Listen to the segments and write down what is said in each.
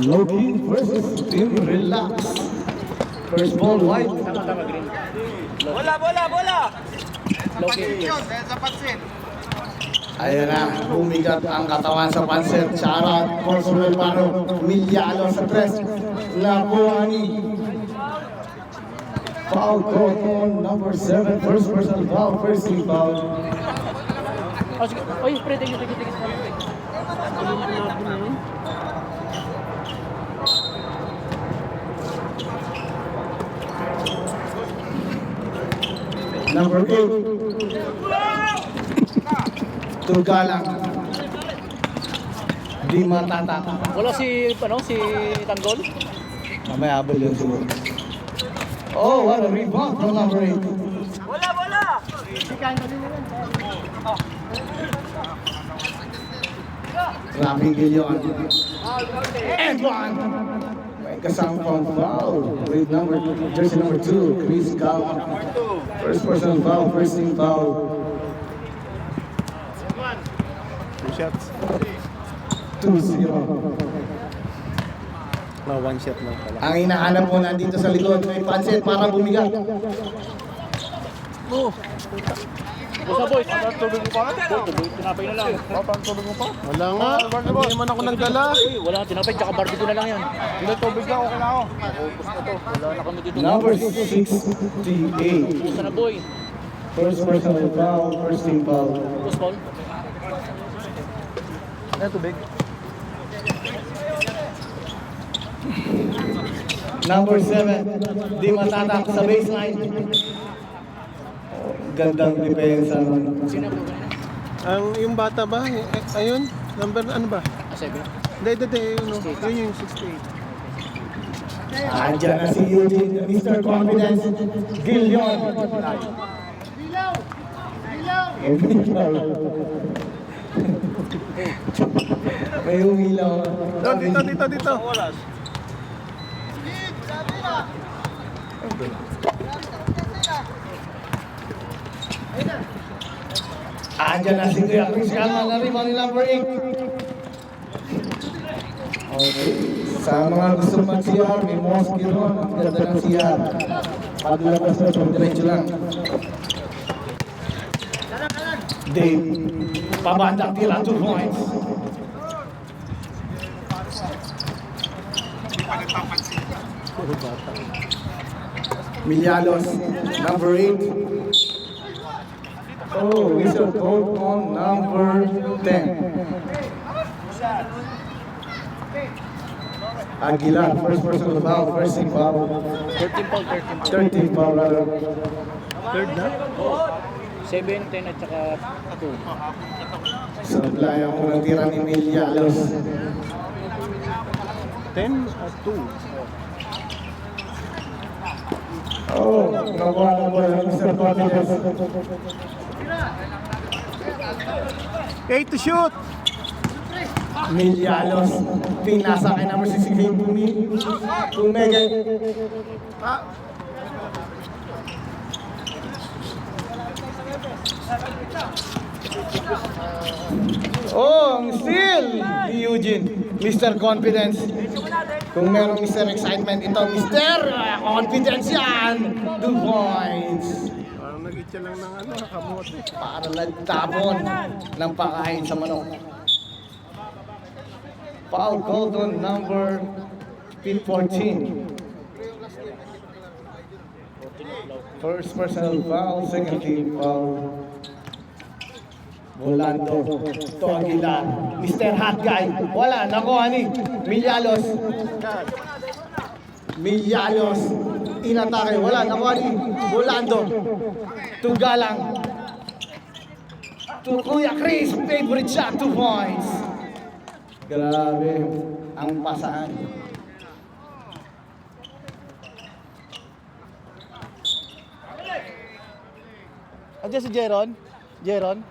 Loki versus Team Relax. First ball white. Bola! Loki. Ayan na, bumigat ang katawan sa pansit. Charat, Corsuel Paro, Milyalo sa tres. Labuani. Foul call on number 7. First personal foul, first team foul. Oh, sige. Oy, pre, tigil. Number 8. Tugalang. Di matata. Wala si Tanggol? Mamaya abol yun siguro. Oh, what a rebound from number 8. Bola! Rapping Gillion. And one. May kasamang foul with jersey number 2, Chris Cal. First personal foul, first team foul. 2 shots. 2-0. No, 1 shot lang pala. Ang hinahanap po nandito sa likod, may pansit para bumigat. Oh. Basta boy, tubig mo pa? Boy, tinapay na lang. Tubig mo pa? Wala nga. Hindi naman ako nagdala. Wala, tinapay, tsaka barbecue na lang yan. Hindi, tubig lang. Okay na ako. Focus na to. Wala na kami dito. Number 68. Basta na boy. First personal foul, first team foul. Focus ball. Ano, tubig? Number 7, di matatak sa baseline. Gandang depensa nun. Sino po? Yung bata ba? Ayun? Number ano ba? 7. Hindi. Yun yung 68. Andiyan na si Eugene, Mr. Confidence, Gillion. May umilaw. Dito. Andiyan na si Kuya Chris Calma na rebound ni number 8. Okay. Sa mga gusto mag-CR, may mosque ron. Ang ganda ng CR. Paglabas na ito, diretso lang. Dave, pabandang tira, 2 points. Milyalos, number 8. Oh, whistle called on number 10. Aguilar, first personal foul, first team foul. 13 foul. 13 foul rather. Third na? 7, 10 at saka 2. Supply ang unang tira ni Milyalos. 10 at 2. Oh, nakuha na po yung Mr. Confidence. 8 to shoot! Milyalos, pinasa kay number 16, Tumege. Oh, ang steal ni Eugene, Mr. Confidence. Kung merong Mr. Excitement, ito Mr. Confidence yan. 2 points. Parang nag-itcha lang ng kamote. Para nagtapon ng pakain sa manok. Foul called on number 14. First personal foul, second team foul. Volando, to Aguilar, Mr. Hot Guy, wala, nakuha ni Milyalos. Inatake, wala, nakuha ni Volando. Tugalang. To Kuya Chris, favorite shot, 2 points. Grabe, ang pasaan. Andiyan si Jeron? Si Jeron?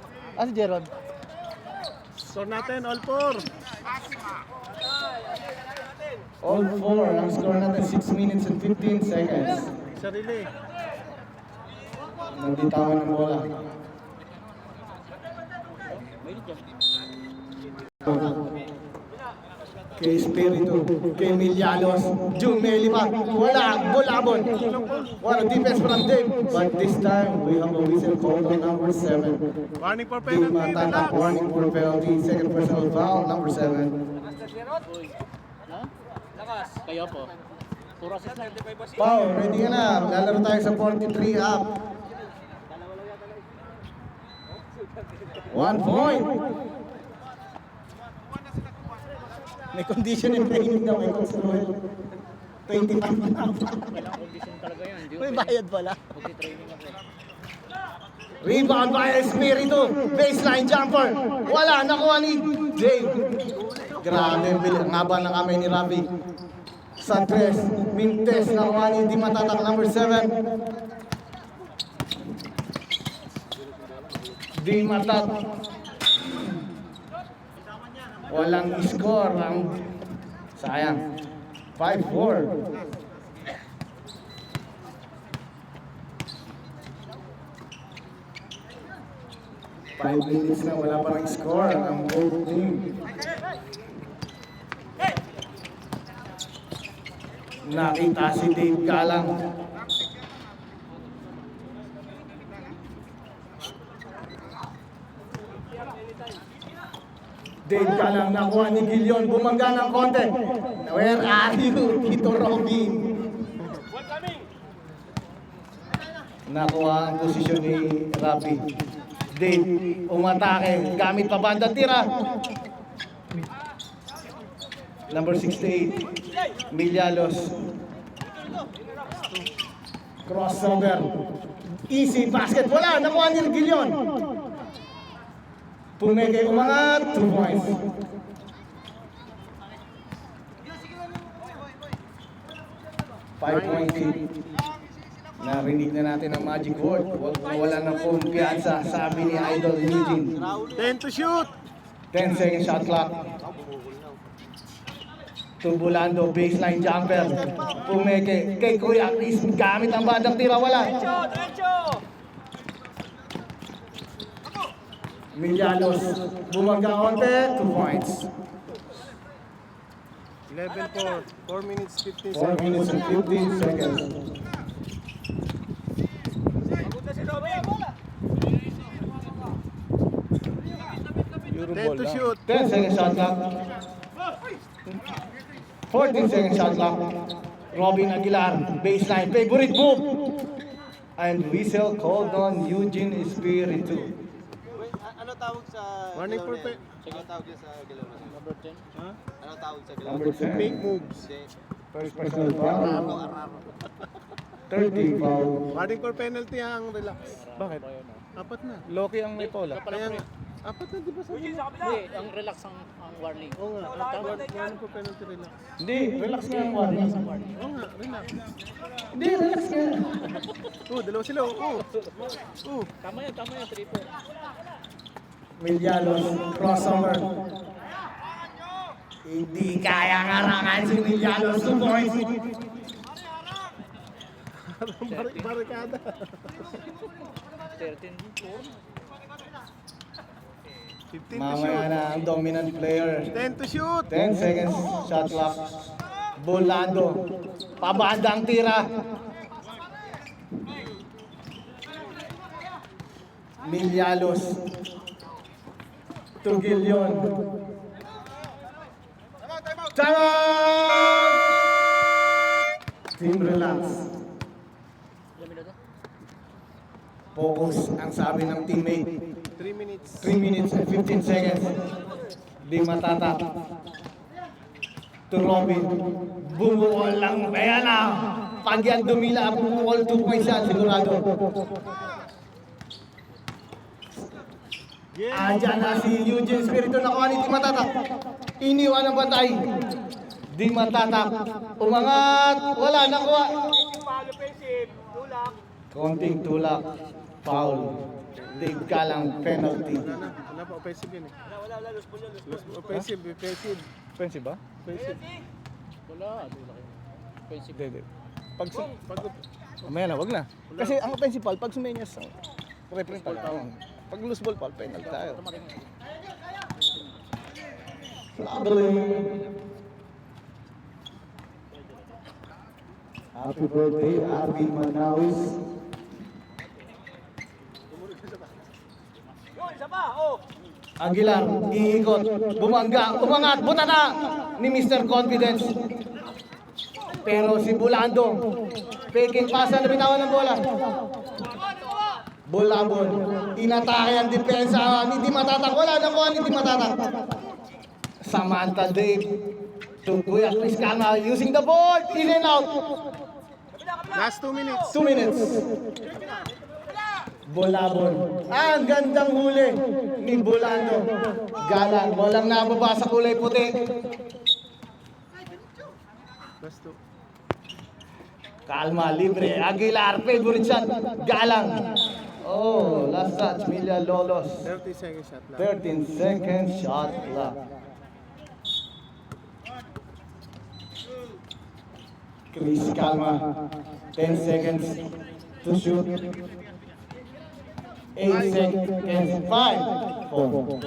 Score natin, all 4. All 4, ang score natin 6 minutes and 15 seconds. Sarili. Nagbitawan ng bola. kay Espiritu, kay Milianos, Jumeli pa, wala, bulabon. What a defense from Dave. But this time, we have a whistle called on number 7. Warning for Dave penalty. Matatak, warning for penalty, second personal foul, number 7. Kayo po. Puro assist na. Pao, ready ka na, lalaro tayo sa 43 up. 1 point. May condition and training daw, may consumer. 25 na. Kailangan condition talaga yan. Hindi May bayad pala. training ako. Rebound by Espiritu. Baseline jumper. Wala, nakuha ni Dave. Grabe, ang haba ng kamay ni Ravi. Santres, Mintes, nakuha ni Di Matatak, number 7. Di Matatak. Walang score ang sayang. 5-4. Five minutes na wala pa rin score ang both team. Nakita si Dave Galang. Dave Galang nakuha ni Gilion. Bumangga ng konti. Where are you, Kito Robin? Nakuha ang posisyon ni Rafi. Dave umatake. Gamit pa banda tira. Number 68, Milialos. Crossover. Easy basket. Wala, nakuha ni Gilion. Pumeke umangat, 2 points. Five points. Narinig na natin ang magic word. Huwag wala ng kumpiyansa, sabi ni Idol Eugene. 10 to shoot. 10 second shot clock. Tumbulando, baseline jumper. Pumeke kay Kuya Chris. Gamit ang bandang tira, wala. Milianos, bumangga konti, 2 points. 11-4. 4 minutes 15 4 seconds. minutes and 15 seconds. Euro 10 to shoot. 10 second shot clock. 14 second shot clock. Robin Aguilar, baseline, favorite move. And whistle called on Eugene Espiritu. Ano tawag sa Warning galaw for na pe- yan? Ano tawag yan sa galaw na yan? Number 10. Ha? Ano tawag sa galaw? Number Fake 10. moves. First personal foul. 30 foul. Warning for penalty ang relax. Bakit? Apat na. Loki ang Nicola. Kaya nga, apat na di ba sa Hindi, ang relax ang warning. Oo nga, warning for penalty relax. Hindi, relax nga ang warning. Oo nga, relax. Hindi, relax nga. Dalawa sila. Tama yan, triple. Milianos, crossover. Hindi kaya ngarangan si Milianos, 2 points. Barikada. 13. 15 to Mamaya shoot. na ang dominant player. 10 to shoot. 10 seconds shot clock. Bolando. Pabanda ang tira. Milialos. Tugilyon. Time! Team relax. Focus ang sabi ng teammate. 3 minutes. 3 minutes and 15 seconds. Di Matatak. To Robin. Bumukol lang. Kaya na. Pag yan dumila, bumukol 2 points yan. Sigurado. Diyan na si Eugene Espiritu. Nakuha ni Di Matatak. Iniwan ang batay. Di Matatak. Umangat. Wala. Nakuha. Konting tulak. Foul. Dave Galang penalty. Wala pa, offensive yun eh. Wala, offensive. Offensive ba? Offensive. Wala, laki. Offensive. Hindi. Mamaya na, wag na. Kasi ang offensive foul, pag sumenyas, reference foul. Pag loose ball foul, penalty tayo. Labeling. Happy birthday, Arvin Manawis. Aguilar, iikot, bumangga, umangat, butata ni Mr. Confidence. Pero si Bulando, peking pasa na bitawan ng bola. Bulabon, inatake ang depensa, hindi matatak, wala na kuha, hindi matatak. Samantha Dave, to Kuya Chris Calma, using the board, in and out. Last 2 minutes. 2 minutes. Bulabon. Ang gandang huli ni Bulando. Galang, walang nababa sa kulay puti. Last 2. Calma, libre. Aguilar, favorite shot. Galang. Oh, last touch. Milla Lolos. 30 seconds shot lang. 13 seconds shot clock. Chris Calma. 10 seconds to shoot. 8 seconds. 5, 4,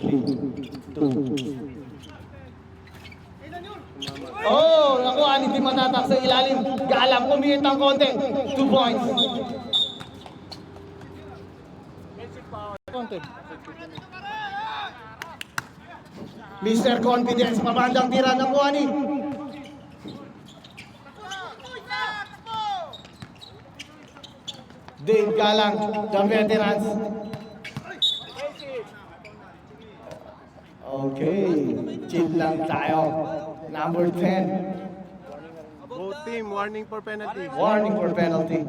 3, 2. Oh, nakuha ni Tim Matatak sa ilalim. Galang, kumihit ng konti. 2 points. Mr. Confidence, pabandang tira na kuha ni. Dave Galang, the veterans. Okay, chill lang tayo. Number 10, Both team, warning for penalty. warning for penalty.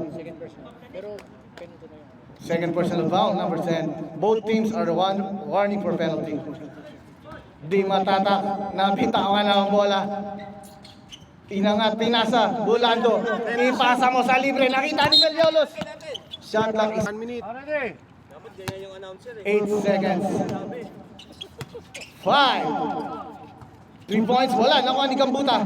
Second personal foul, number 10. Both teams are warning for penalty. Di Matatak, nabitawan na ang bola. Inangat, pinasa, Bulando. Ipasa mo sa libre, nakita ni Meliolos. Shot clock is 1 minute. Dapat ganyan yung announcer 8 seconds. 5. 3 points, wala, nakuha ni Kambuta.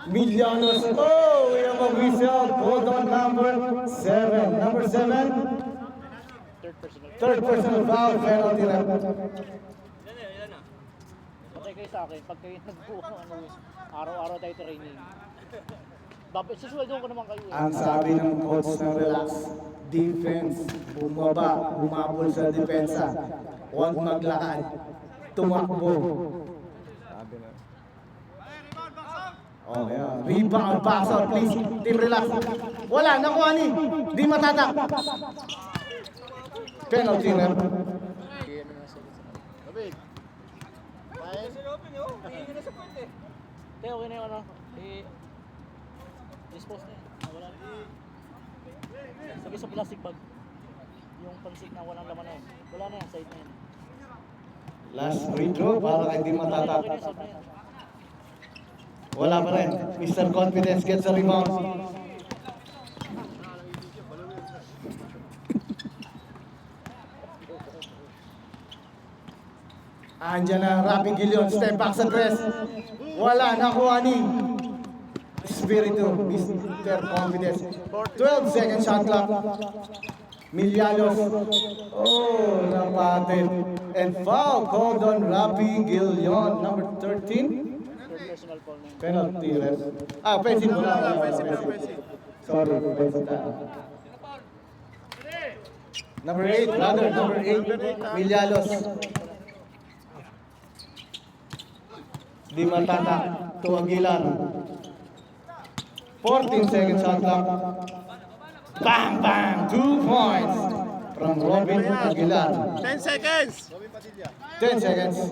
Millones, oh, we have a whistle. Hold on, number 7. Number 7. Third personal foul, penalty rep. Patay kayo sa akin, pag kayo araw-araw tayo training. Susweldo ko naman kayo. Ang sabi ng coach ng relax, defense, bumaba, humabol sa depensa. Huwag maglakad, tumakbo. Sabi na. Oh, yeah. Rebound, box out, please. Team relax. Wala, nakuha ni. Di Matatak. Penalty rep. Kaya okay na yung ano, dispose na yun. Wala na. Sabi sa plastic bag, yung pansig na walang laman na yun. Wala na yan, side na yun. Last free throw para kay Di Matatak. Okay na, side na yun. Wala pa rin. Mr. Confidence gets a rebound. Andiyan na, Rapi Gilion, step back sa dress. Wala, nakuha ni Espiritu, Mr. Confidence. 12 second shot clock. Milyalos. Oh, napatid. And foul called on Rapi Gilion, number 13. Third personal foul na yun. Penalty ref. Offensive wala. Sorry, offensive tayo. Number 8, brother, number 8, Milyalos. Di Matatak to Aguilar. 14 seconds shot clock. Bang, bang, 2 points from Robin Aguilar. 10 seconds. 10 seconds.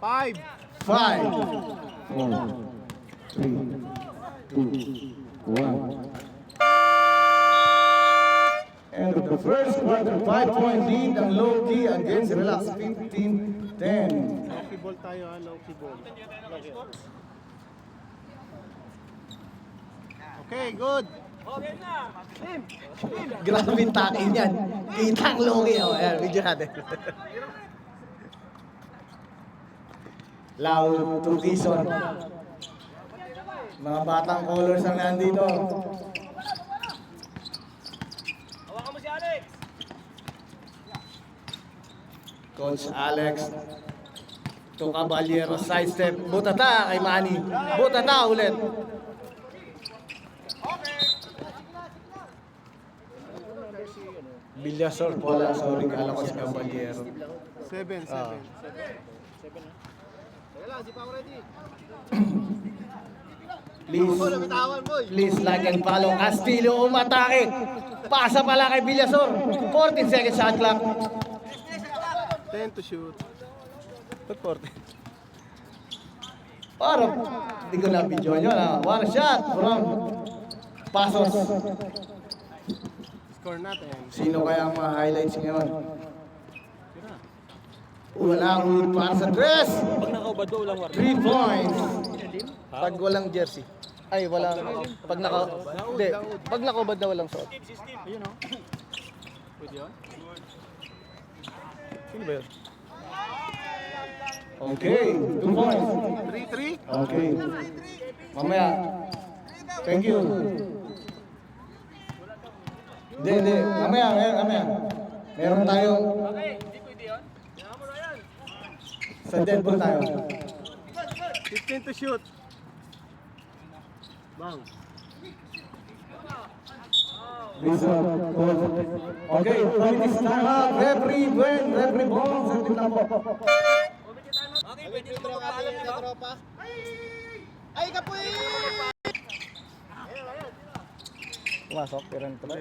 5. 5, 4, 3, 2, 1. And the first quarter, 5-point lead ang Low-Key against Relax, 15-10. Low-key ball tayo ha, low-key ball. Okay, good. Grabe yung takin yan. Kita ang Low-Key. Oh, ayan, video natin. Lau, Tugison. Mga batang colors ang nandito. Hawakan mo si Alex. Coach Alex To Caballero, side step. Butata kay Manny. Butata ulit. Villasor, wala. Sorry, kala ko si Caballero. 7. Please like and follow. Castillo umatake. Pasa pala kay Villasor. 14 seconds shot clock. 10 to shoot. Ba't 40? Parang, hindi ko na-video yun. One shot from Pasos. Score natin. Sino kaya ang mga highlights ngayon? Walang root para sa dress. Pag nakaubad ba, walang warning? 3 points. Pag walang jersey. Ay, walang. Pag naka... Hindi. Pag nakaubad na walang suot. Ayun o. Pwede yun? Sino ba yun? Okay. 2 points. 3-3? Okay. Mamaya. Thank you. Hindi. Mamaya. Meron tayong... Sa dead ball tayo. 15 to shoot. Bang. Okay, this time out. Referee ball. Saglit lang po. Okay, pwede mo magpaalam yun, no? Pumasok, pero nito ba?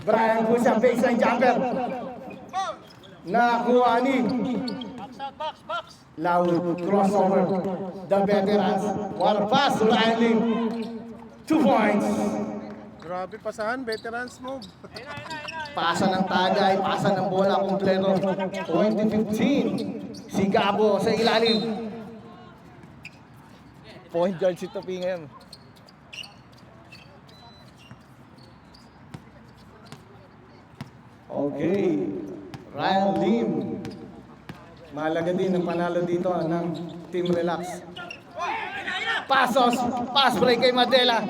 Brian po siya, baseline jumper. Nakuha ni Box. Loud crossover. The veterans. What a pass to Ryan Lim. 2 points. Grabe pasahan, veterans move. Pasa ng tagay, pasa ng bola kompleto. 2015. Si Gabo sa ilalim. Point guard si Topi ngayon. Okay. Ryan Lim. Mahalaga din ang panalo dito ng Team Relax. Pasos. Pass break kay Madela.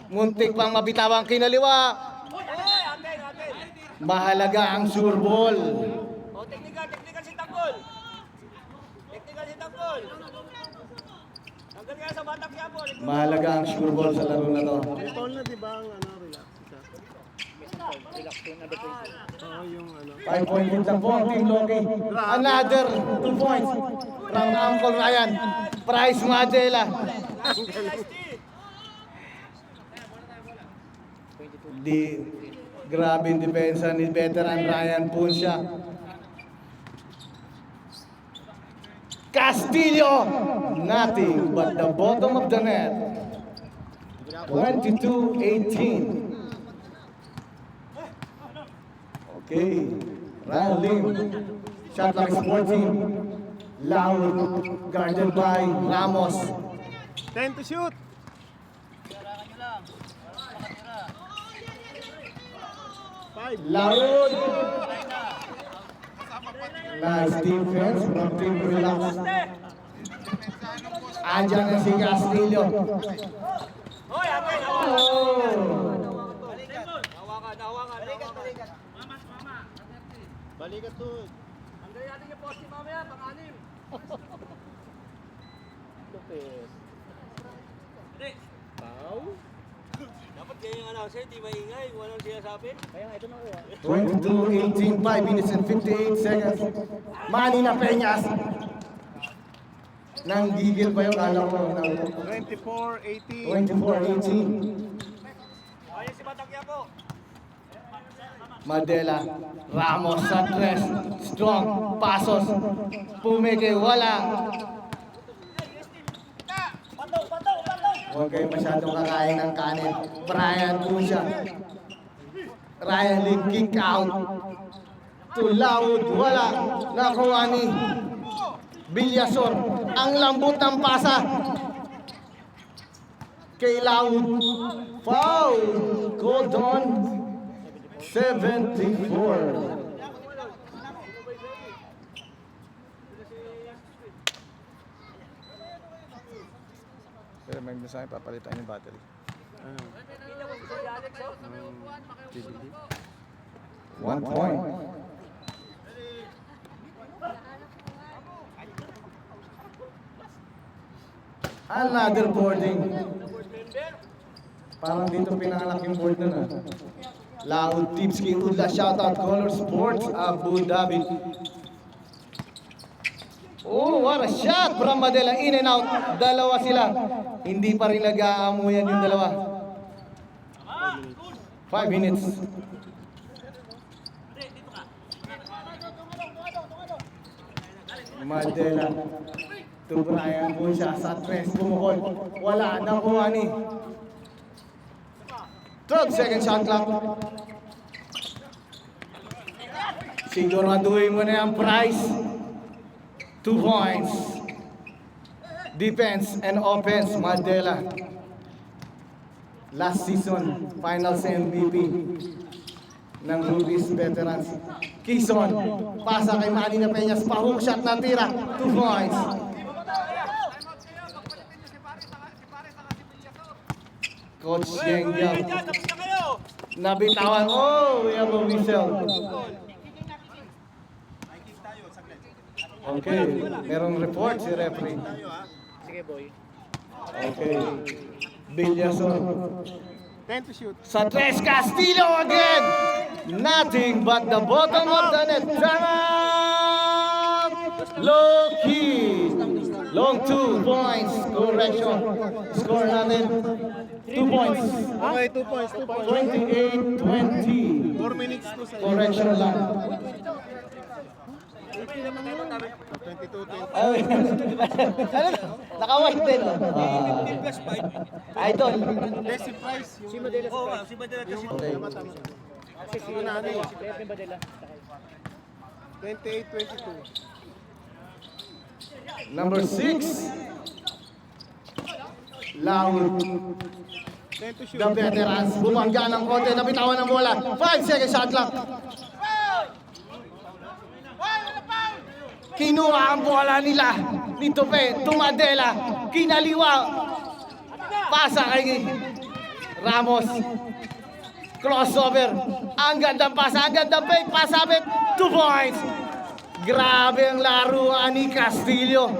Muntik pang mabitawang kinaliwa. Mahalaga ang sure ball. Oh, technical si Tanggol. Technical si Tanggol. Tanggal kaya sa Batang Quiapo. Mahalaga ang sure ball sa laro na to. May foul na di ba ang relax ka? Relax to another point. Oo, yung 5 point lead lang po ang Team Loki. Another 2 points from Uncle Ryan. Price Madela. Grabe yung depensa ni veteran Ryan Punsya. Castillo, nothing but the bottom of the net. 22-18. Okay, Ryan Lim. Shot clock is 14. Loud, guarded by Ramos. 10 to shoot. Loud. Nice defense from Team Relax. Andiyan na si Castillo. Hoy, ate, Oh. hawakan. Balikat to. Hanggang natin yung poste mamaya, pang-anim. Lopez. Hindi. Dapat ganyan yung announcer, di maingay, walang sinasabi. Kaya nga ito na kuya. 22-18, 5 minutes and 58 seconds. Manny na Peñas. Nang gigil pa yung alam ko. 24-18. 24-18. Ayun si Batang Quiapo. Madela. Ramos sa tres. Strong. Pasos. Pumike. Wala. Huwag kayo masyadong kakain ng kanin. Brian Punsya. Ryan Lim kick out. To Loud. Wala. Nakuha ni Villasor. Ang lambot ng pasa. Kay Loud. Foul. Called on 74. Pero may mensahe papalitan yung battery. DVD. 1 point. Another boarding. Parang dito pinanganak yung board nun ah. Laud Tipski Udla, shoutout Color Sports, Abu Dhabi. Oh, what a shot from Madela, in and out. Dalawa sila. Hindi pa rin nag-aamuyan yung dalawa. 5 minutes. Madela. Tubrayan po siya sa tres. Bumukol. Wala na po ani. 12 second shot clock. Siguraduhin mo na yung prize. 2 points. Defense and offense, Madela. Last season, finals MVP ng Ruby's Veterans. Quezon, pasa kay Manny na Peñas, pa-hook shot na tira. 2 points. Coach Yengyang. Tapos na kayo. Nabitawan. Oh, we have a whistle. Okay, merong report si referee. Sige, boy. Okay. Villason. 10 to shoot. Sa tres, Castillo again! Nothing but the bottom of the net. Time! Low key. Long 2 points. Correction. Score natin. 2 points. Okay, 2 points, 2 points. 28-20. 4 minutes to sa Correction lang. 22, 20. Ay, ano? Naka-white din. Idol. Best price. Si Madela sa Oo, price. si Badela kasi. Okay. Kasi si Ano yun? si Player ni Madela. 28, 22. Number 6. Laud. 10 to shoot. The veterans. Bumangga ng konti. Napitawan ng bola. 5 second shot clock. Kinuha ang bola nila. Nito pe. Tumadela. Kinaliwa. Pasa kay Ramos. Crossover. Ang gandang pasa. Ang gandang fake. Pasabit. 2 points. Grabe ang laruan ni Castillo.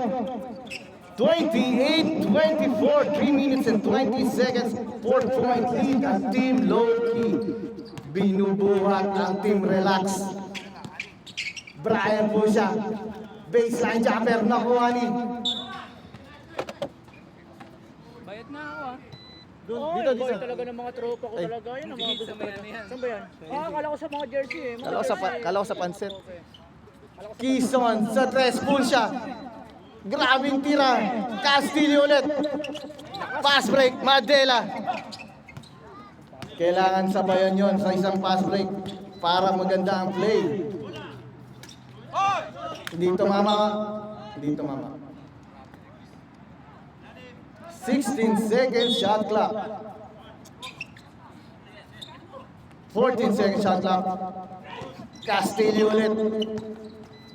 28-24. 3 minutes and 20 seconds. 4-point lead ang Team Low-Key. Binubuhat ang Team Relax. Brian po siya. Baseline jumper. Nakuha ni. Bayad na ako ah. Doon, Dito, dito. talaga ng mga tropa ko talaga. Yan ang mga gusto talaga. Saan ba yan? Akala ko sa mga jersey eh. Kala ko sa pansit. Quezon sa tres. Pull siya. Grabing tira. Castillo ulit. Pass break. Madela. Kailangan sabayan yon sa isang pass break para maganda ang play. Hindi tumama. Hindi tumama. 16 seconds shot clock. 14 seconds shot clock. Castillo ulit.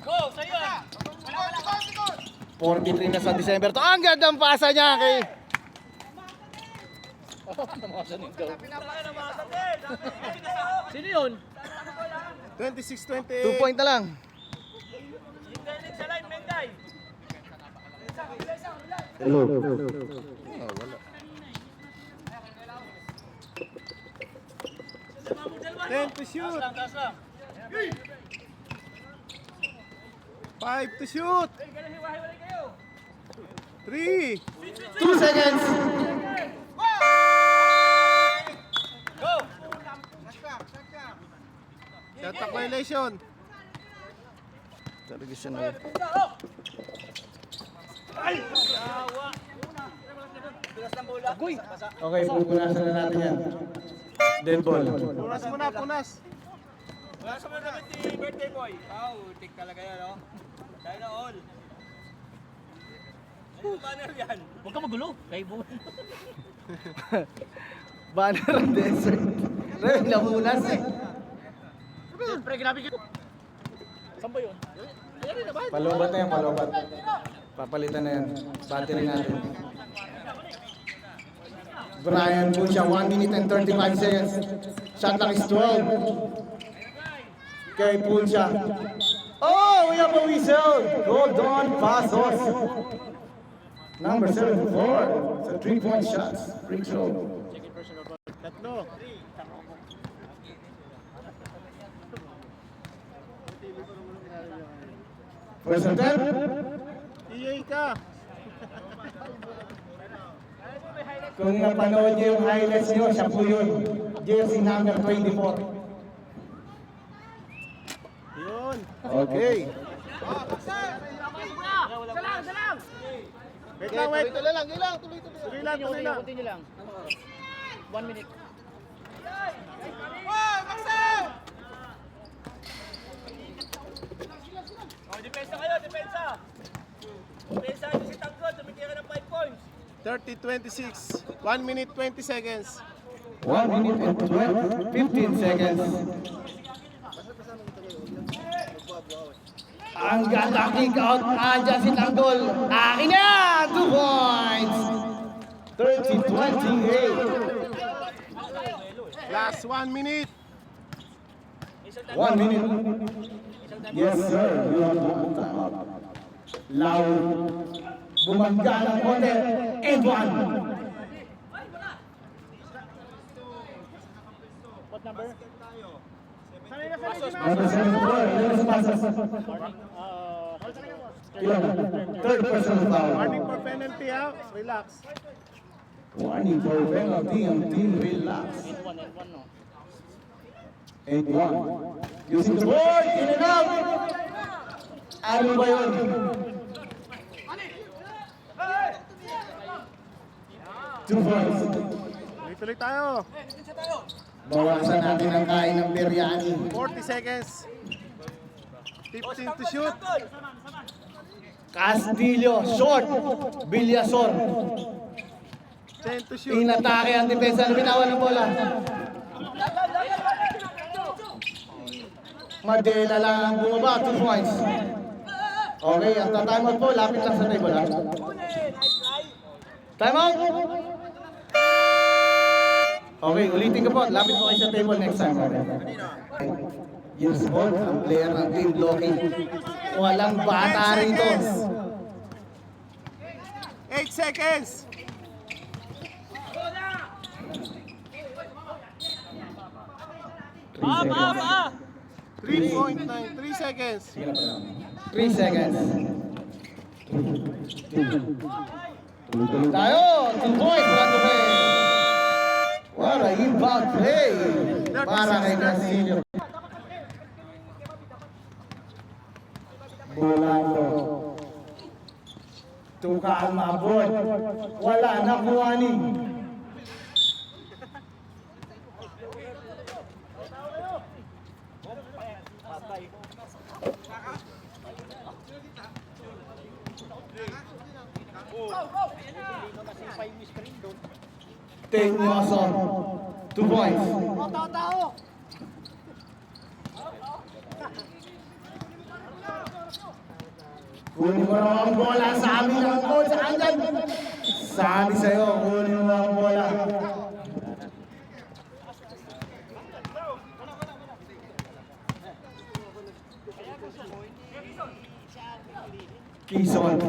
Go, sa'yo. 43 na sa December to. Ang gandang pasa niya kay Sino yun? 26, 2 point na lang. Galing sa line, Menday. Hello. 10 to shoot. Taas lang. 5 to shoot. 3. 2 seconds. Go! Shot clock violation. Talaga siya na. Bilas ng bola. Agoy! Okay, pupunasan na natin yan. Dead ball. Punas muna, punas. Wala sa mga damit ni birthday boy. Wow, tik talaga yan, no? Dahil na all. Ano banner yan? Huwag ka magulo. Kay Bo. Banner of desert. Ren, namunas eh. Pre, grabe ka. Saan ba yun? Palobat na yan, palobat. Papalitan na yan. Battery natin. Brian po siya, 1 minute and 35 seconds. Shot clock is 12. Kay Puncha. Oh, we have a whistle. Hold on, Pasos. Number 74. Sa 3-point shots. Free throw. Second personal foul. Tatlo. First attempt. EA ka. Kung napanood niyo yung highlights niyo, siya po yun. Jersey number 24. Yun. Okay. Wait lang, wait. Tuloy lang, tuloy lang. Continue lang. 1 minute. Oh, depensa kayo, depensa. Depensa nyo si Tanggol, tumitira ng 5 points. 30-26. 1 minute 20 seconds. 1 minute and 15 seconds. Ang ganda kick out. Andyan si Tanggol. Akin na! 2 points. 30-28. Last 1 minute. 1 minute. Yes, sir. You have one time out. Loud. Bumangga ng konti. And 1. What number? Number 74. Ilan sa pasas? Warning. Ilan? Third personal foul. Warning for penalty ha. Relax. Warning for penalty. Ang team relax. And one, no? 8-1. Using the board. In and out. Ano ba yun? Two points. Tuloy tayo. Bawasan natin ang kain ng biryani. 40 seconds. 15 to shoot. Castillo, short. Villasor. 10 to shoot. Inatake ang depensa na binawan ng bola. Madela lang ang bumaba. 2 points. Okay, ang time out po. Lapit lang sa table. Ha? Time out. Okay, ulitin ko po. Lapit po kayo sa table next time. Years old, ang player ng team blocking. Walang bata rito. 8 seconds. Pa! 3.9. 3 seconds. 3 seconds. Tuloy tayo. 2 points. Front of it. What a impact play. Para kay Castillo. Bolando. Tukaan maabot. Wala na kuhanin. Tenyoso. 2 points. Kunin mo raw ang bola. Sabi ng coach. Andyan. Sabi sa'yo, kunin mo ang bola. Quezon.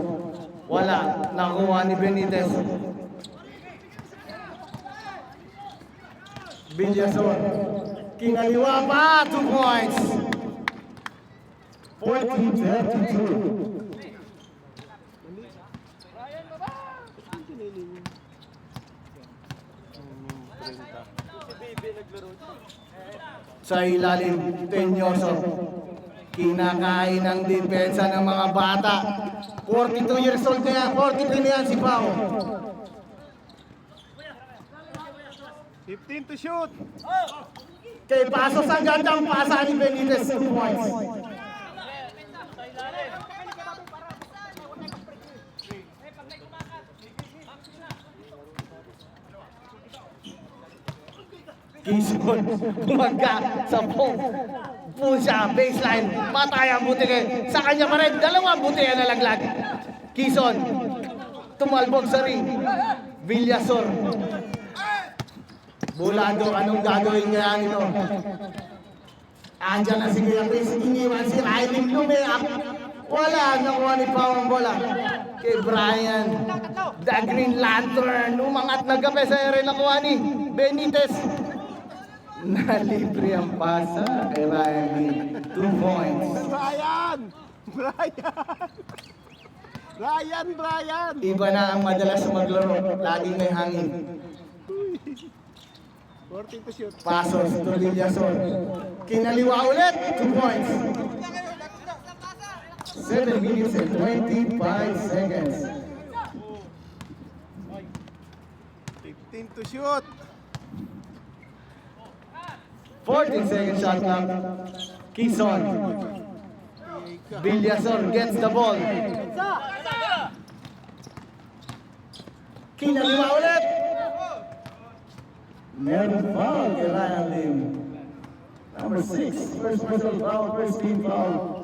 Wala. Nakuha ni Benitez. Villasor. Kinaliwa pa. 2 points. 14-32. Sa ilalim, Tenyoso. Kinakain ang depensa ng mga bata. 42 years old na yan. 43 na yan si Pao. 15 to shoot. Kay Pasos ang gandang pasa ni Benitez. 2 points. Quezon, bumangga sa pusa, baseline, patay ang buti sa kanya pa rin, dalawang buti ang nalaglag. Quezon, tumalbog sa ring. Villasor. Bulado, anong gagawin niya nito? Andiyan na si Kuya Chris, iniwan si Riley Lumiak. Wala, nakuha ni Pao ang bola. Kay Brian, the Green Lantern, umangat na gabi sa ere, nakuha ni Benitez. Nalibre ang pasa kay Ryan Lee. 2 points. Brian! Brian! Iba na ang madalas maglaro, laging may hangin. 14 to shoot. Pasos, Torrillason. Kinaliwa ulit, 2 points. 7 minutes and 25 seconds. 15 to shoot. 14 seconds shot clock. Quezon. Villason gets the ball. Kinaliwa ulit. Meron foul kay Ryan Lim. Number 6, first personal foul, first team foul.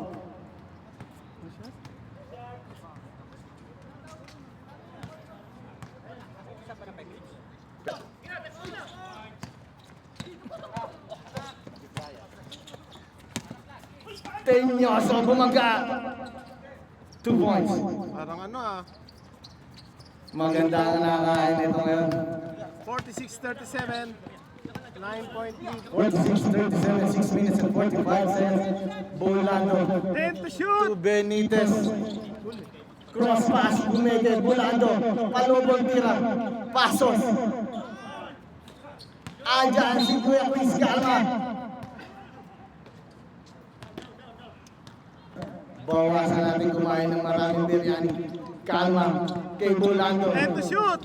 Tenyoso bumaga. 2 points. Parang ano Maganda ang nakakain nito ngayon. 46-37. 9-point lead. 46-37, 6 minutes and 45 seconds. Bulando. 10 to shoot. To Benitez. Cross pass, Gumede, Bulando. Palubong tira. Pasos. Andyan si Kuya Chris Calma. Bawasan natin kumain ng maraming biryani. Calma kay Bulando. 10 to shoot.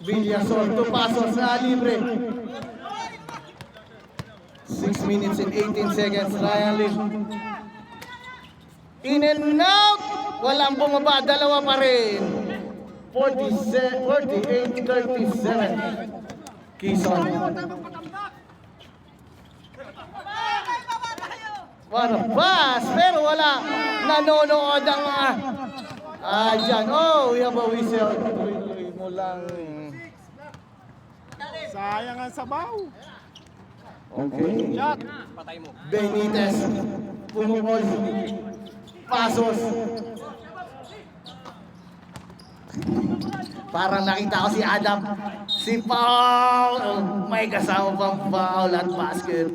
Villason to Pasos na libre. 6 minutes and 18 seconds. Ryan Lim. In and out. Walang bumaba. Dalawa pa rin. 48-37. Quezon. What a pass. Pero wala. Nanonood ang dyan. Oh, we have a whistle. Tuloy-tuloy mo lang. Sayang ang sabaw. Okay. Shot. Benitez. Pumukol. Pasos. Parang nakita ko si Adam. Si Paul. Oh, may kasama pang foul at basket.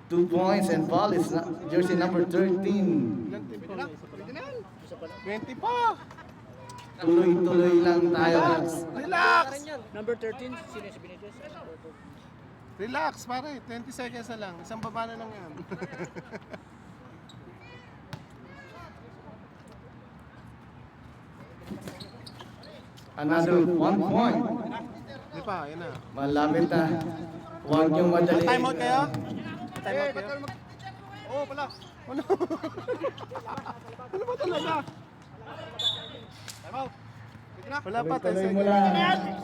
2 points and foul is jersey number 13. 20 pa. Tuloy-tuloy lang tayo. Relax. Number 13, sino si Benitez? Relax, pare. 20 seconds na lang. Isang baba na lang yan. Another 1 point. Di pa, yun na. Malapit na. Huwag niyong madali. Time out kayo? Time out kayo? Oo, pala. Ano? Ano ba talaga? Time out. Wala pa, 10 Tuloy mo seconds. lang.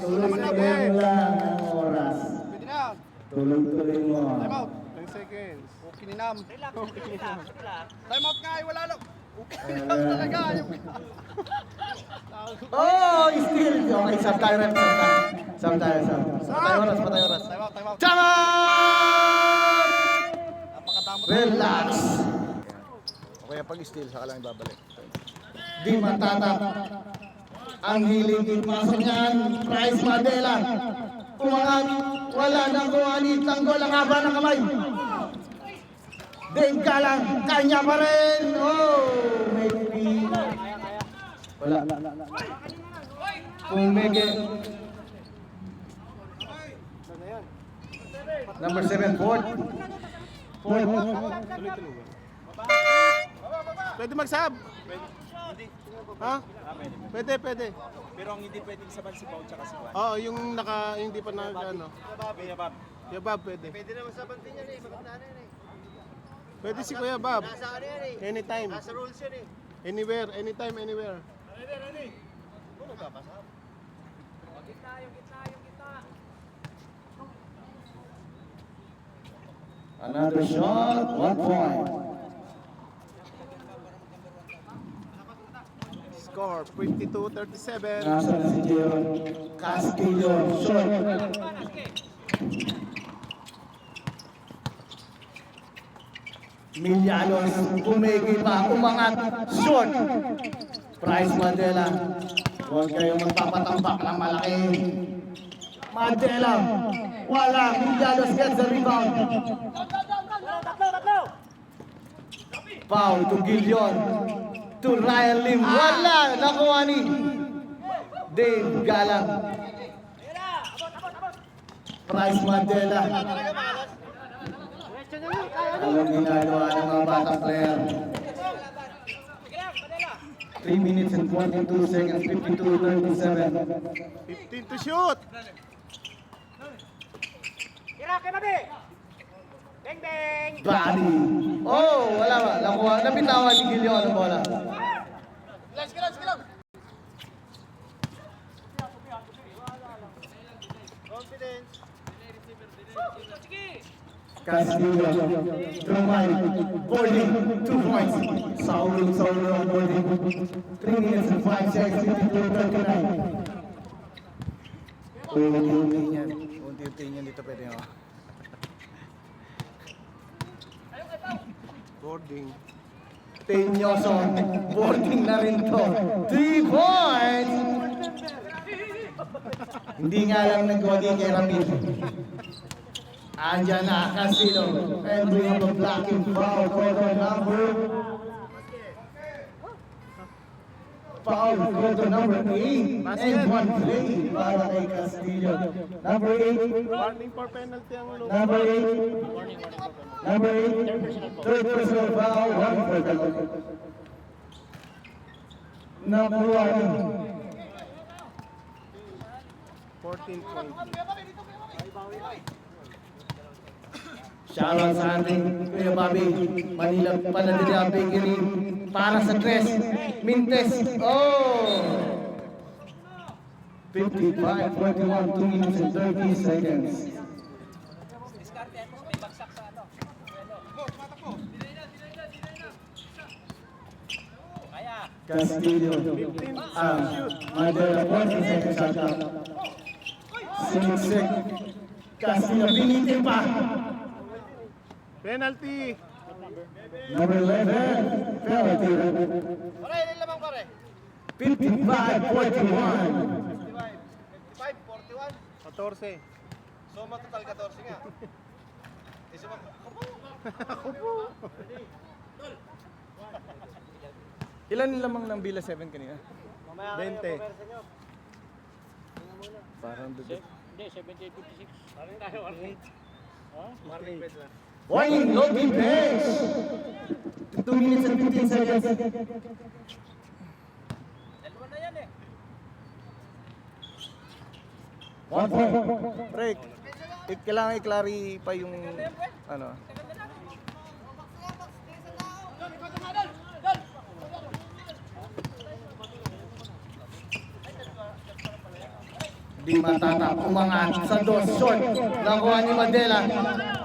Tuloy-tuloy mo lang ang oras. Pwede na. Tuloy-tuloy mo. Time out. 10 seconds. Okay ni Nam. Time out nga, wala lang. Okay na talaga. Oh, still. Okay, sometime. Patay oras. Time out, time out. Tama! Napakadamot. Relax. Okay, pag steal, saka lang ibabalik. Di matatap. Ang hiling ipasok niyan, Bryce Madela. Umangat, wala nang kuhanit, tanggol ang haba ng kamay. Dave Galang, kanya pa rin. Oh, may pin. Wala. Pumege. Number 7, Ford. Pwede mag-sub? Ha? Pwede. Pero ang hindi pwedeng saban si Pao tsaka si Juan. Oo, yung hindi pa na ano. Kuya Bob. Kuya Bob, pwede. Pwede naman sa bantin yan eh. Maganda na yan eh. Pwede si Kuya Bob. Nasa ano yan eh. Anytime. Nasa rules yan eh. Anywhere, anytime, anywhere. Another shot, 1 point. Score, 52-37. Nasa na si Jeron Castillo, short. Milyanos, umigi pa, umangat, short. Price Mandela. Huwag kayong magpapatambak ng malaki. Mandela, wala. Milyanos gets the rebound. Tatlo! Foul to Gillion. To Ryan Lim. Wala. Nakuha ni Dave Galang. Price Mandela. Anong ginagawa ng mga batang player? 3 minutes and 42 seconds, 52-37. 15 to shoot. Kira, kay Mabi! Bang, bang! Body. Oh, wala ba? Nakuha. Nabitawan ni Gillion ang bola. Castillo, Trumay, boarding, 2 points. Saul ang boarding. 3 minutes and 5 seconds, 52-39. Unti-unti niyan dito pwede oh. Boarding. Peñoso, boarding na rin to. 3 points! Hindi nga lang nag-godi kay Ramil. Andyan na, Castillo. And we have a blocking foul for the number 8. And 1 play para kay Castillo. Number 8. Warning for penalty ang low. Number 8. Number 8. Third personal foul. 1 for penalty. Nakuha ni 14 points. Shoutout sa ating Kuya Bobby, Manila Panadilla Bakery para sa tres, Mintes. Oh! 55-41, 2 minutes and 30 seconds. Castillo, Mandela, 40 seconds shot clock. Sinisik. Castillo, pinitin pa. Penalty. Number 11, penalty. 55-41. 14. Soma total 14 nga. Ilan nilamang ng Bila 7 kanina? 20. Parang Hindi, 78-56. Warning, loading bench. 2 minutes and 15 seconds. Dalawa na yan eh. 1 point. break. Kailangan i-clarify yung ano. Di matata, umangat sa dos, short. Nakuha ni Mandela.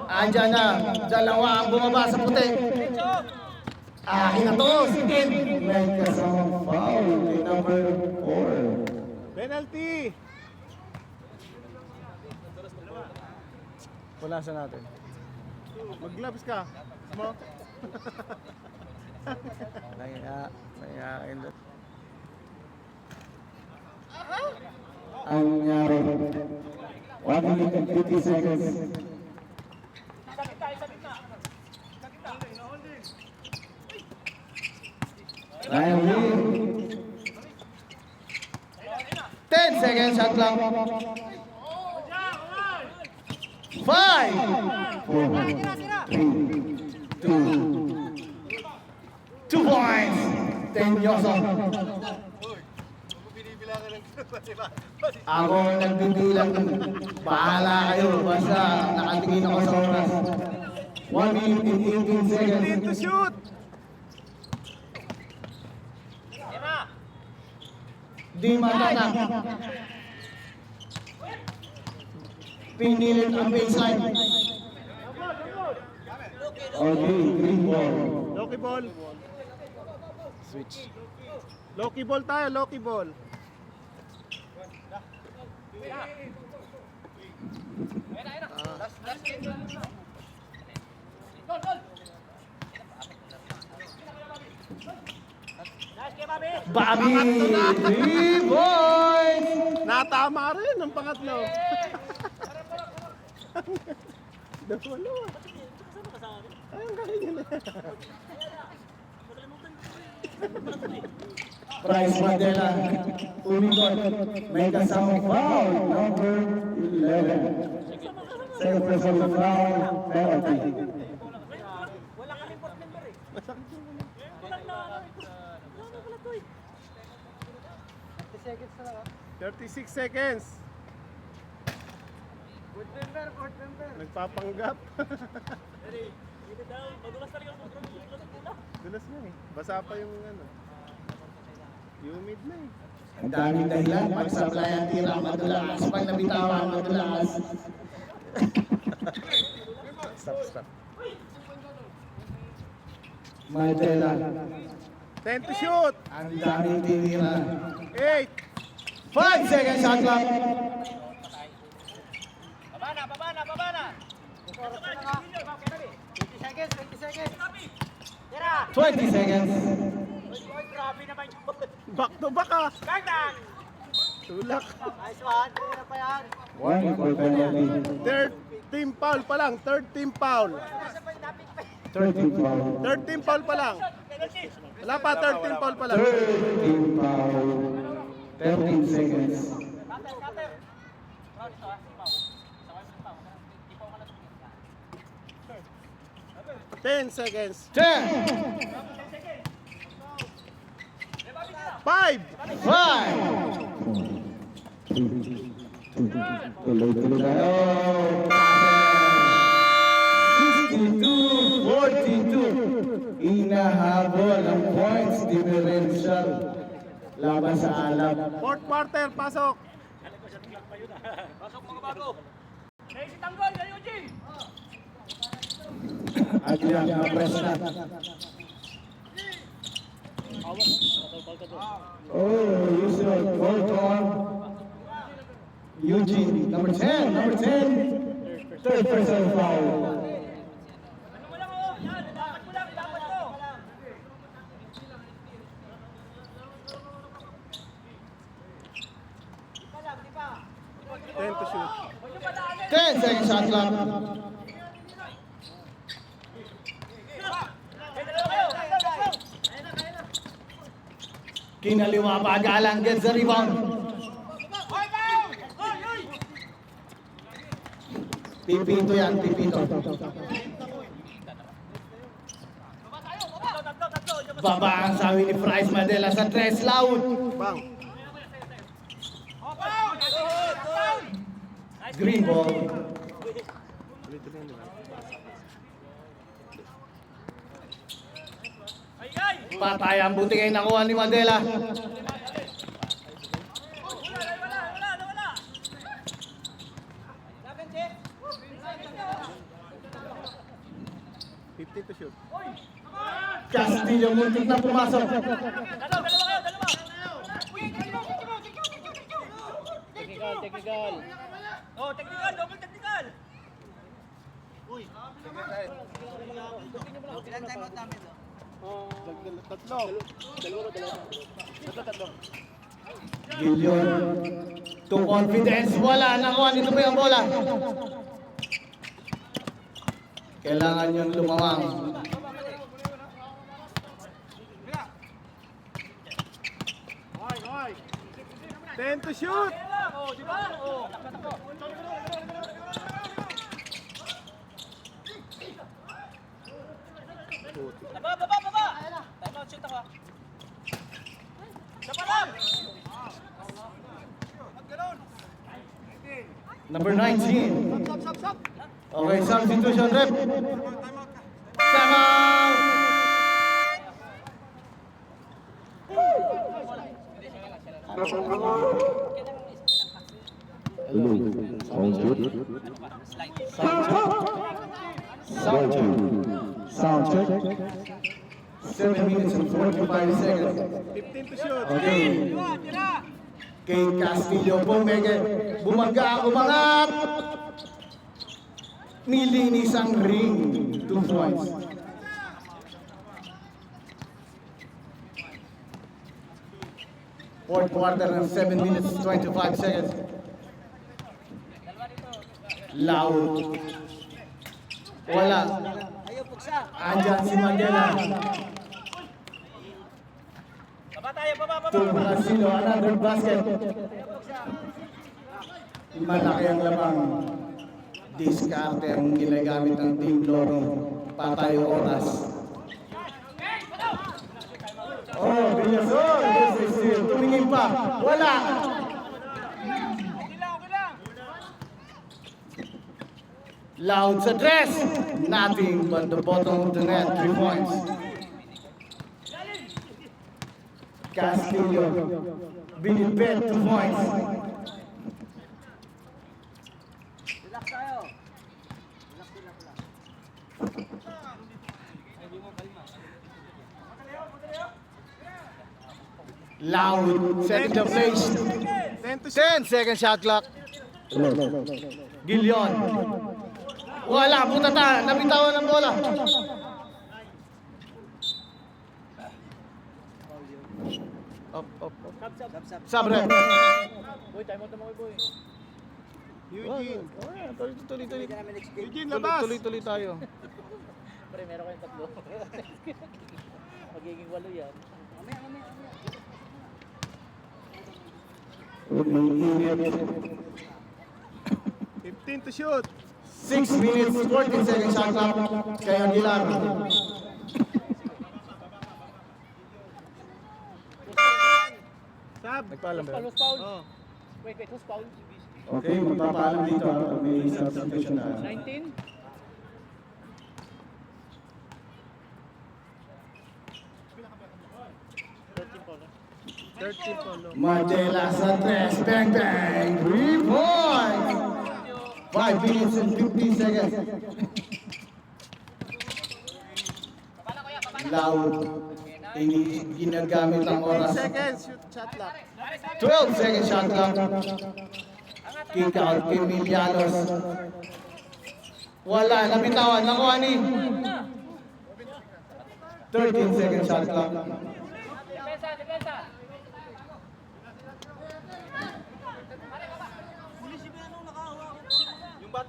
Andyan na, dalawa ang bumaba sa puti. Inatos, in. May kasamang foul kay number 4. Penalty. Punasan natin. Mag-gloves ka. Mo. Nangyayaan. Ang nangyari. 1 minute and 50 seconds. Ryan Lee. 10 seconds shot clock. 5, 4, 3, 2, 2 points. Tenyoso. Ako ang nagbibilang. Bahala kayo. Basta nakatingin ako sa oras. 1 minute and 18 seconds. 15 to shoot. Di matanak. Pinilit ang baseline. Okay, green ball. Loki ball. Switch. Loki ball tayo, Loki ball. Nice kay Bobby. Bobby! 3 points! Natama rin ang pangatlo. Dawalo. Ay, ang galing yun eh. Bryce Mandela, umikot, may kasamang foul, number 11. Second personal foul, penalty. Wala kami fourth member eh. Walang na. Wala to eh. 36 seconds. Nagpapanggap. Dito daw, madulas talaga ang control. Madulas ang bola. Dulas na eh. Basa pa yung ano. Humid na eh. Ang daming dahilan, pag-supply ang tira, madulas. Pag nabitawan, madulas. Stop. Mandela, 10 to shoot. ang daming tinira. 8. 5 seconds shot clock. Baba na. 20 seconds. Oy, grabe naman yun. Back to back ah. Gagdan! Tulak. Nice one. Puro pa yan. Warning for penalty. Third team foul pa lang. Third team foul. 13 foul. Third team foul pa lang. Wala pa, third team foul pa lang. 13 foul. 13 seconds. 10 seconds. 10, 5. 5. Tuloy-tuloy tayo. 62-42. Inahabol ang points differential laban sa Alab. Fourth quarter, pasok. Pasok mga bago. Hey, si Tanggol, kay Eugene. Adrian na-press na. Oh, Yusuf, hold on. Eugene, number 10. Third personal foul. Ano mo lang oh? Yan, dapat mo lang, dapat mo. 10 to shoot. 10 seconds shot clock. Kinaliwa pa Galang gets the rebound. Pipito yan, pipito. Baba ang sabi ni Bryce Mandela sa tres loud. Bang. Green ball. Patay ang buti kayo nakuha ni Mandela. Wala. 50 to shoot. Castillo muntik na pumasok. Dalawa kayo. Technical. Oh, technical, double technical. Tatlo. Gillion. To confidence. Wala. Nakuha nito pa yung bola. Kailangan yung lumamang. Hoy. 10 to shoot. Oh, di ba? Oh. Baba. Time out, shoot ako. Dapat lang. Number 19. Okay, substitution rep. Time out! Sound check. 7 minutes and 45 seconds. 15 to shoot. Okay. Kay Castillo bumaga, umangat. Nilinis ang ring. 2 points. Fourth quarter and 7 minutes 25 seconds. Loud. Wala. Andyan si Mandela. Baba tayo, baba. To Brasilo, another basket. Malaki ang lamang. Diskarte ang ginagamit ng Team Loro. Patayo oras. Oh, Villason! Yes, yes, yes. Tumingin pa. Wala! Loud sa dress. Nothing but the bottom of the net. 3 points. Castillo. Binibet 2 points. Relax tayo. Loud. Setting the place. 10 second shot clock. Gillion. Wala. Putata. Nabitawan ng bola. Up. Sabre. Boy, time out na mga boy. Eugene. Tuloy. Eugene, labas. Tuloy tayo. Pre, meron kayong tatlo. Magiging 8 yan. 15 to shoot. 6 minutes, 14 seconds shot clock. Kay Aguilar. Sab. Nagpaalam ba? Who's foul? Oh. Wait, who's foul? Okay, magpapaalam dito. May substitution na. 19? Mandela sa tres. Bang, bang. 3 points. 5 minutes and 15 seconds. Loud. Ginagamit ang 10 oras. seconds shoot shot clock. 12 seconds shot clock. Kick out kay Milianos. Wala, nabitawan. Nakuha ni. 13 seconds shot clock.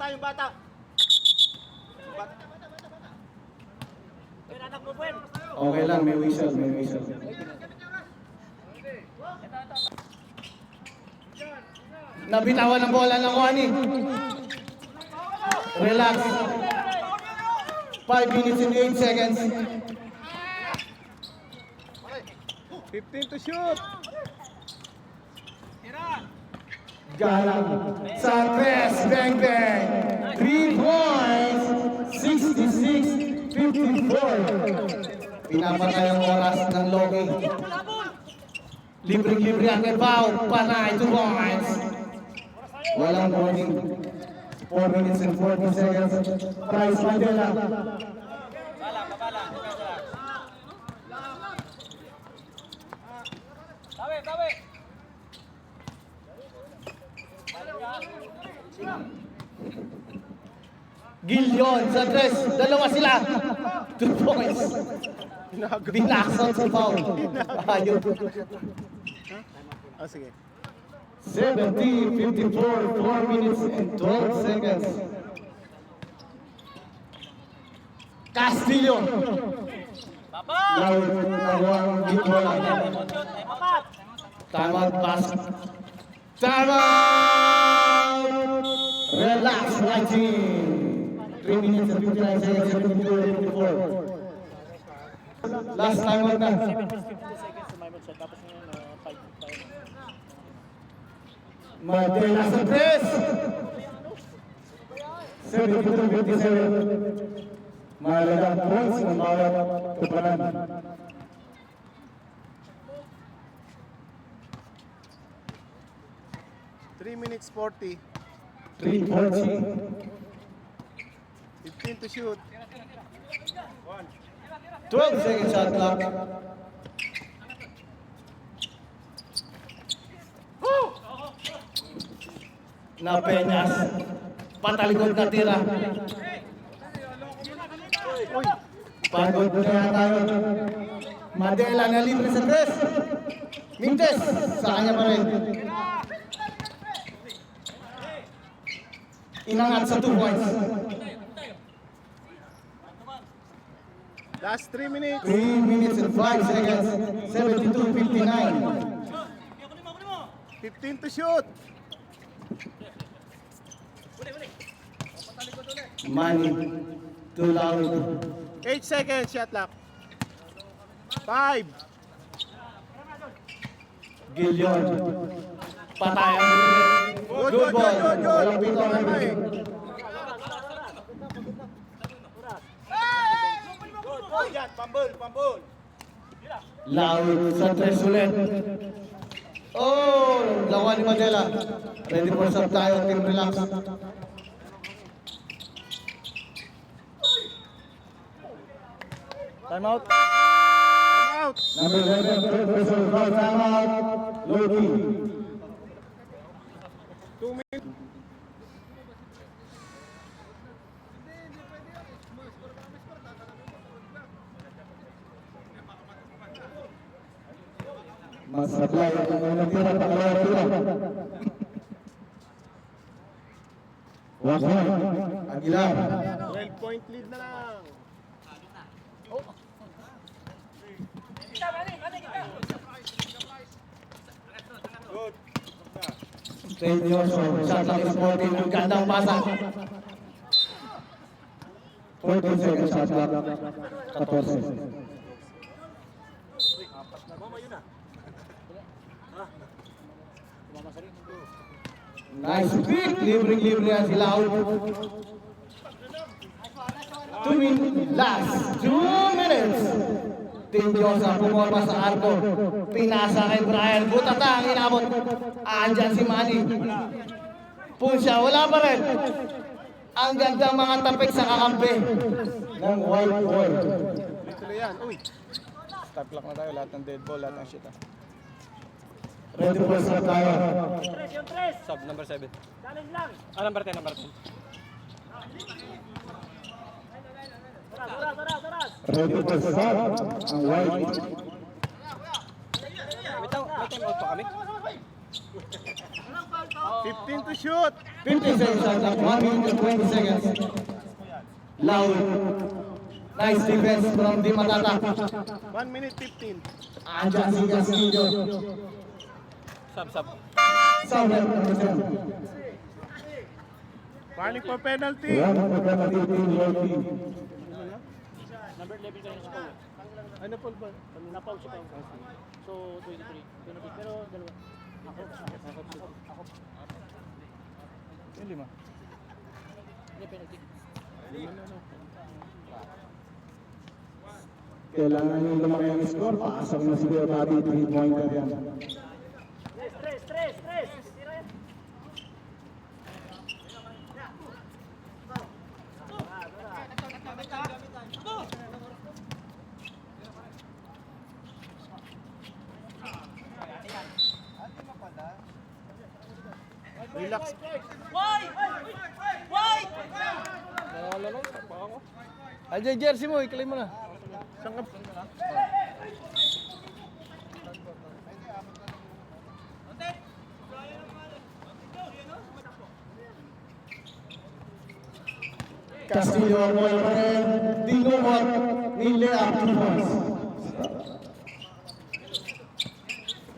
Yung bata. Anak mo, Pwen. Okay lang, may whistle. Nabitawan ng bola ng Juani. Relax. 5 minutes and 8 seconds. 15 to shoot. Galang sa tres. Bang, bang. 3 points. 66-54. Pinapatay ang oras ng Loki. Libre-libre ang Ebaw. Panay 2 points. Walang warning. 4 minutes and 40 seconds. Price Mandela. Tawi. Gillion sa tres. Dalawa sila. 2 points. Binaksan sa foul. Ayun. Oh, sige. 70-54, 4 minutes and 12 seconds. Castillo. Loud nakuha ang gitbola. Tamang pass. Timeout! Relax, 19. 3 minutes and 59 seconds, 72-54. Last timeout na. 52 seconds sa my shot. Tapos ngayon, 5 tayo. Mandela sa press. 72-57. Mahalagang points ng bawat tuparan. 3 minutes 40. 3-40. 15 to shoot. 12 seconds shot clock. Na Peñas. Patalikod na tira. Pagod na tayo. Mandela na libre sa tres. Mintes, sa kanya pa rin. Inangat sa 2 points. Last 3 minutes. 3 minutes and 5 seconds. 72-59. 15 to shoot. Money too loud. 8 seconds, shot clock. 5. Gillion. Patay ang Good ball. Walang pito ang Tama eh. Yan, pambol, pambol. Loud sa 3 ulit. Oh, lawan ni Mandela. Ready for sub tayo, team relax. Time out. Out. Number 11, third personal foul, timeout. Loki. 2 minutes. Mas supply ang unang tira, pangalawang tira. Wakman, Aguilar. 12-point lead na lang. Good. Trey Johnson, shot clock is 14, ang gandang pasa. 14 seconds shot clock, 14. Nice pick, libre-libre yan sila out. 2 minutes, last 2 minutes. Team Josa pumorma sa arko. Pinasa kay Brian. Butata ang inabot. Andyan si Manny. Punsya, wala pa rin. Ang gandang mga tapik sa kakampi ng white ball. Tuloy yan. Uy. Stop clock na tayo, lahat ng dead ball, lahat ng shit. Ready for start tayo. Sub, number 7. Challenge lang. Number 10, number 10. Saras. Ready for start ang white. May time out pa kami? 15 to shoot. 50 seconds shot clock, 1 minute and 20 seconds. Loud. Nice defense from Di Matata. 1 minute 15. Andyan si Castillo. Sub. Sound number 10. Calling for penalty. One for penalty team Loki. Number 11 kayo sa Paul. Ano Paul ba? Na-foul si Paul. So, 23. Penalty. Pero dalawa. Ako. Yung 5. Hindi, penalty. Kailangan yung lumaki ang score. Pasok na siguro natin 3-pointer yan. Stress. Tira yan. Relax. Andiyan jersey mo, i-claim mo na. Saan ka? Castillo ang bola pa rin. Dinumot. Mille up 2 points.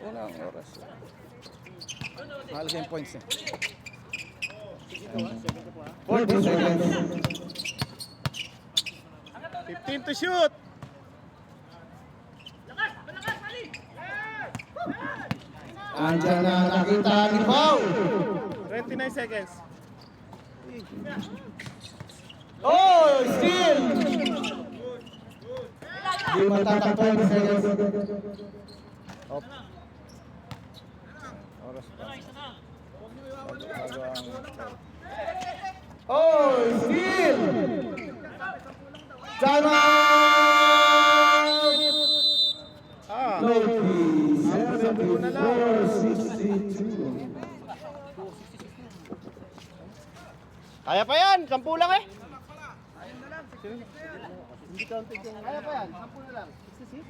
Unang oras. Mahal sa yung points eh. 40 seconds. 15 to shoot. Andyan na nakita ni Pau. 29 seconds. Oh, steal! Di matatak 20 seconds. Oras pa. Oh, steal! Time out! Ah. Loki, 74-62. Kaya pa yan, 10 lang eh. Hindi counted yung... Kaya pa yan. 10 na lang. 66?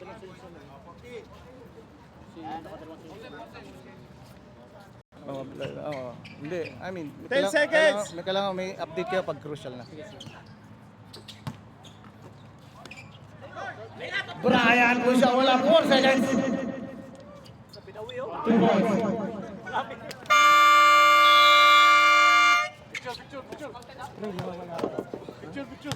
nakadalang sensor. Si nakadalang sensor. Hindi, I mean, 10 seconds. Kailangan may update kayo pag crucial na. Brian Crucial, wala 4 seconds. 2 points. Picture.